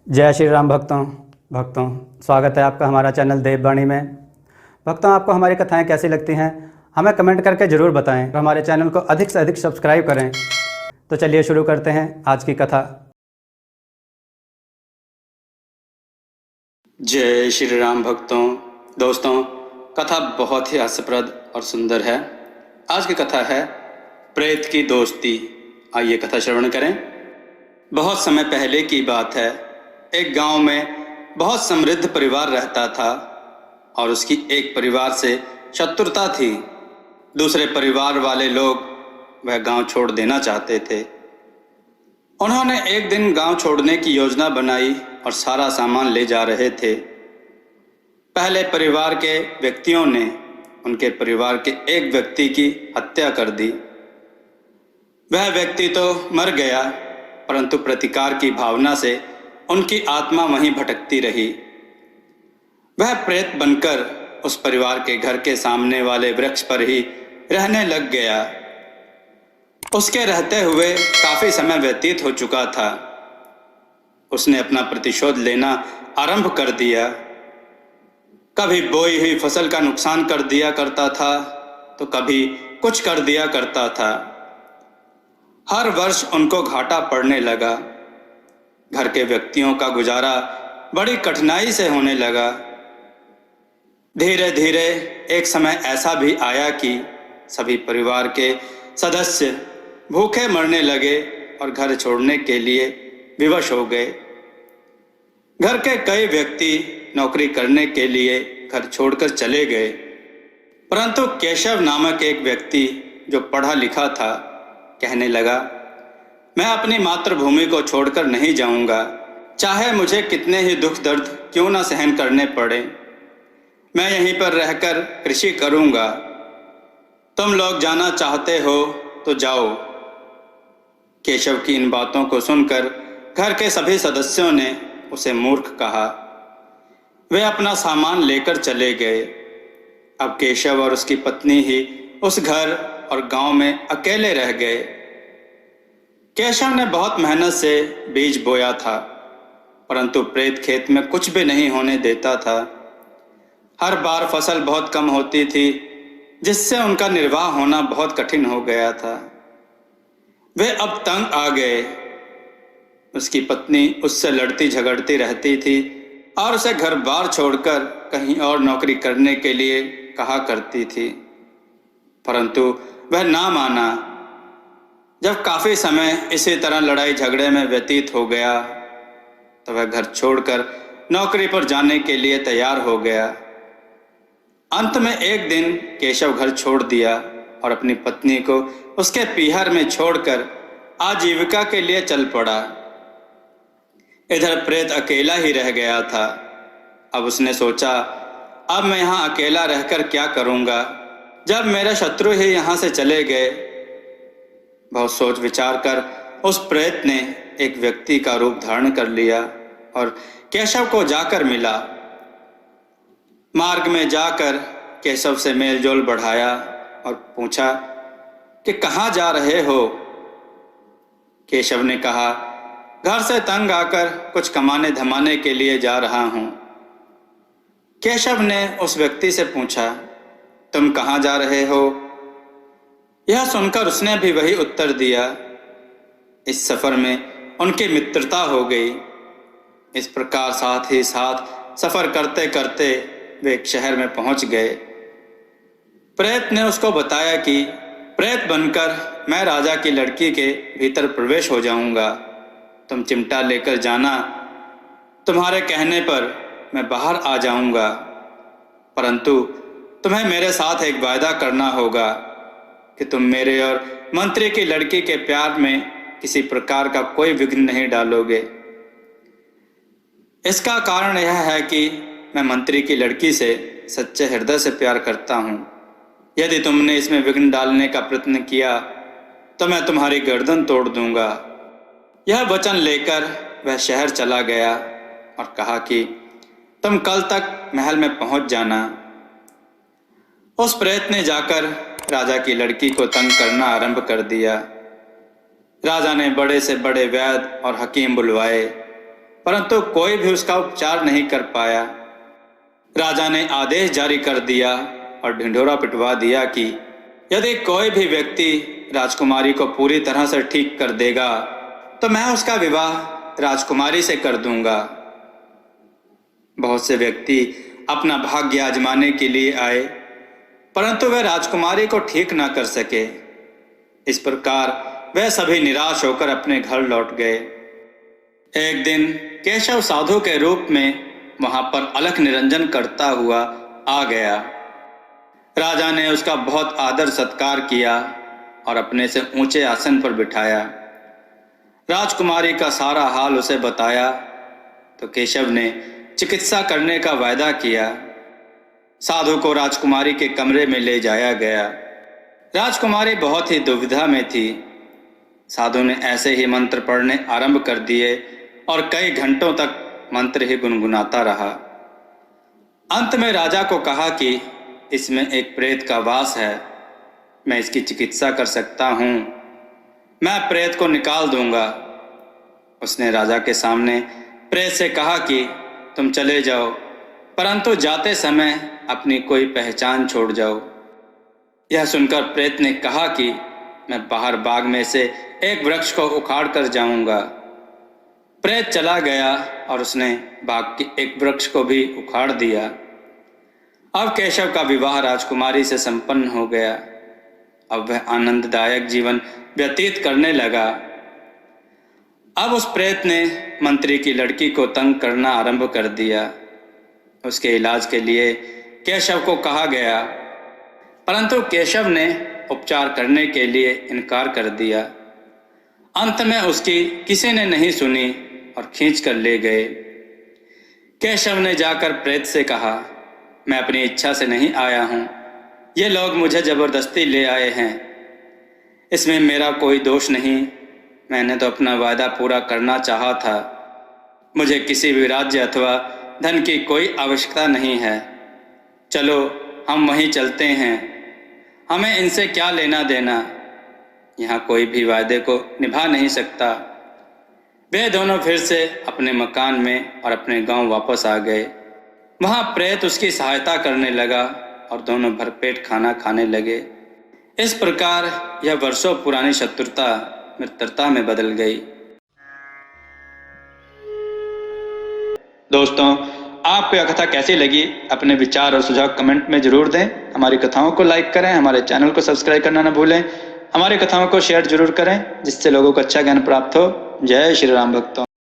जय श्री राम भक्तों स्वागत है आपका हमारा चैनल देववाणी में। भक्तों, आपको हमारी कथाएं कैसी लगती हैं हमें कमेंट करके ज़रूर बताएं और हमारे चैनल को अधिक से अधिक सब्सक्राइब करें। तो चलिए शुरू करते हैं आज की कथा। जय श्री राम भक्तों। दोस्तों, कथा बहुत ही हास्यप्रद और सुंदर है। आज की कथा है प्रेत की दोस्ती। आइए कथा श्रवण करें। बहुत समय पहले की बात है। एक गांव में बहुत समृद्ध परिवार रहता था और उसकी एक परिवार से शत्रुता थी। दूसरे परिवार वाले लोग वह गांव छोड़ देना चाहते थे। उन्होंने एक दिन गांव छोड़ने की योजना बनाई और सारा सामान ले जा रहे थे। पहले परिवार के व्यक्तियों ने उनके परिवार के एक व्यक्ति की हत्या कर दी। वह व्यक्ति तो मर गया, परंतु प्रतिकार की भावना से उनकी आत्मा वहीं भटकती रही। वह प्रेत बनकर उस परिवार के घर के सामने वाले वृक्ष पर ही रहने लग गया। उसके रहते हुए काफी समय व्यतीत हो चुका था। उसने अपना प्रतिशोध लेना आरंभ कर दिया। कभी बोई हुई फसल का नुकसान कर दिया करता था तो कभी कुछ कर दिया करता था। हर वर्ष उनको घाटा पड़ने लगा। घर के व्यक्तियों का गुजारा बड़ी कठिनाई से होने लगा। धीरे धीरे एक समय ऐसा भी आया कि सभी परिवार के सदस्य भूखे मरने लगे और घर छोड़ने के लिए विवश हो गए। घर के कई व्यक्ति नौकरी करने के लिए घर छोड़कर चले गए, परंतु केशव नामक एक व्यक्ति जो पढ़ा लिखा था कहने लगा, मैं अपनी मातृभूमि को छोड़कर नहीं जाऊंगा, चाहे मुझे कितने ही दुख दर्द क्यों न सहन करने पड़े। मैं यहीं पर रहकर कृषि करूंगा। तुम लोग जाना चाहते हो तो जाओ। केशव की इन बातों को सुनकर घर के सभी सदस्यों ने उसे मूर्ख कहा। वे अपना सामान लेकर चले गए। अब केशव और उसकी पत्नी ही उस घर और गांव में अकेले रह गए। केशव ने बहुत मेहनत से बीज बोया था, परंतु प्रेत खेत में कुछ भी नहीं होने देता था। हर बार फसल बहुत कम होती थी, जिससे उनका निर्वाह होना बहुत कठिन हो गया था। वे अब तंग आ गए। उसकी पत्नी उससे लड़ती झगड़ती रहती थी और उसे घर बार छोड़कर कहीं और नौकरी करने के लिए कहा करती थी, परंतु वह ना माना। जब काफी समय इसी तरह लड़ाई झगड़े में व्यतीत हो गया तो वह घर छोड़कर नौकरी पर जाने के लिए तैयार हो गया। अंत में एक दिन केशव घर छोड़ दिया और अपनी पत्नी को उसके पीहर में छोड़कर आजीविका के लिए चल पड़ा। इधर प्रेत अकेला ही रह गया था। अब उसने सोचा, अब मैं यहाँ अकेला रहकर क्या करूँगा, जब मेरे शत्रु ही यहाँ से चले गए। बहुत सोच विचार कर उस प्रेत ने एक व्यक्ति का रूप धारण कर लिया और केशव को जाकर मिला। मार्ग में जाकर केशव से मेलजोल बढ़ाया और पूछा कि कहाँ जा रहे हो। केशव ने कहा, घर से तंग आकर कुछ कमाने धमाने के लिए जा रहा हूँ। केशव ने उस व्यक्ति से पूछा, तुम कहाँ जा रहे हो। यह सुनकर उसने भी वही उत्तर दिया। इस सफर में उनकी मित्रता हो गई। इस प्रकार साथ ही साथ सफर करते करते वे एक शहर में पहुंच गए। प्रेत ने उसको बताया कि प्रेत बनकर मैं राजा की लड़की के भीतर प्रवेश हो जाऊंगा। तुम चिमटा लेकर जाना। तुम्हारे कहने पर मैं बाहर आ जाऊंगा, परंतु तुम्हें मेरे साथ एक वायदा करना होगा कि तुम मेरे और मंत्री की लड़की के प्यार में किसी प्रकार का कोई विघ्न नहीं डालोगे। इसका कारण यह है कि मैं मंत्री की लड़की से सच्चे हृदय से प्यार करता हूँ। यदि तुमने इसमें विघ्न डालने का प्रयत्न किया तो मैं तुम्हारी गर्दन तोड़ दूंगा। यह वचन लेकर वह शहर चला गया और कहा कि तुम कल तक महल में पहुंच जाना। उस प्रेत ने जाकर राजा की लड़की को तंग करना आरंभ कर दिया। राजा ने बड़े से बड़े वैद्य और हकीम बुलवाए। परंतु कोई भी उसका उपचार नहीं कर पाया। राजा ने आदेश जारी कर दिया और ढिंढोरा पिटवा दिया कि यदि कोई भी व्यक्ति राजकुमारी को पूरी तरह से ठीक कर देगा तो मैं उसका विवाह राजकुमारी से कर दूंगा। बहुत से व्यक्ति अपना भाग्य आजमाने के लिए आए, परंतु वे राजकुमारी को ठीक ना कर सके। इस प्रकार वे सभी निराश होकर अपने घर लौट गए। एक दिन केशव साधु के रूप में वहां पर अलख निरंजन करता हुआ आ गया। राजा ने उसका बहुत आदर सत्कार किया और अपने से ऊंचे आसन पर बिठाया। राजकुमारी का सारा हाल उसे बताया तो केशव ने चिकित्सा करने का वायदा किया। साधु को राजकुमारी के कमरे में ले जाया गया। राजकुमारी बहुत ही दुविधा में थी। साधु ने ऐसे ही मंत्र पढ़ने आरंभ कर दिए और कई घंटों तक मंत्र ही गुनगुनाता रहा। अंत में राजा को कहा कि इसमें एक प्रेत का वास है, मैं इसकी चिकित्सा कर सकता हूँ, मैं प्रेत को निकाल दूंगा। उसने राजा के सामने प्रेत से कहा कि तुम चले जाओ, परंतु जाते समय अपनी कोई पहचान छोड़ जाओ। यह सुनकर प्रेत ने कहा कि मैं बाहर बाग में से एक वृक्ष को उखाड़ कर जाऊंगा। प्रेत चला गया और उसने बाग के एक वृक्ष को भी उखाड़ दिया। अब केशव का विवाह राजकुमारी से संपन्न हो गया। अब वह आनंददायक जीवन व्यतीत करने लगा। अब उस प्रेत ने मंत्री की लड़की को तंग करना आरंभ कर दिया। उसके इलाज के लिए केशव को कहा गया, परंतु केशव ने उपचार करने के लिए इनकार कर दिया। अंत में उसकी किसी ने नहीं सुनी और खींच कर ले गए। केशव ने जाकर प्रेत से कहा, मैं अपनी इच्छा से नहीं आया हूँ, ये लोग मुझे जबरदस्ती ले आए हैं, इसमें मेरा कोई दोष नहीं, मैंने तो अपना वादा पूरा करना चाहा था। मुझे किसी भी राज्य अथवा धन की कोई आवश्यकता नहीं है। चलो हम वहीं चलते हैं, हमें इनसे क्या लेना देना, यहाँ कोई भी वादे को निभा नहीं सकता। वे दोनों फिर से अपने मकान में और अपने गांव वापस आ गए। वहाँ प्रेत उसकी सहायता करने लगा और दोनों भरपेट खाना खाने लगे। इस प्रकार यह वर्षों पुरानी शत्रुता मित्रता में बदल गई। दोस्तों, आपको यह कथा कैसी लगी? अपने विचार और सुझाव कमेंट में जरूर दें। हमारी कथाओं को लाइक करें, हमारे चैनल को सब्सक्राइब करना न भूलें। हमारी कथाओं को शेयर जरूर करें जिससे लोगों को अच्छा ज्ञान प्राप्त हो। जय श्री राम भक्तों।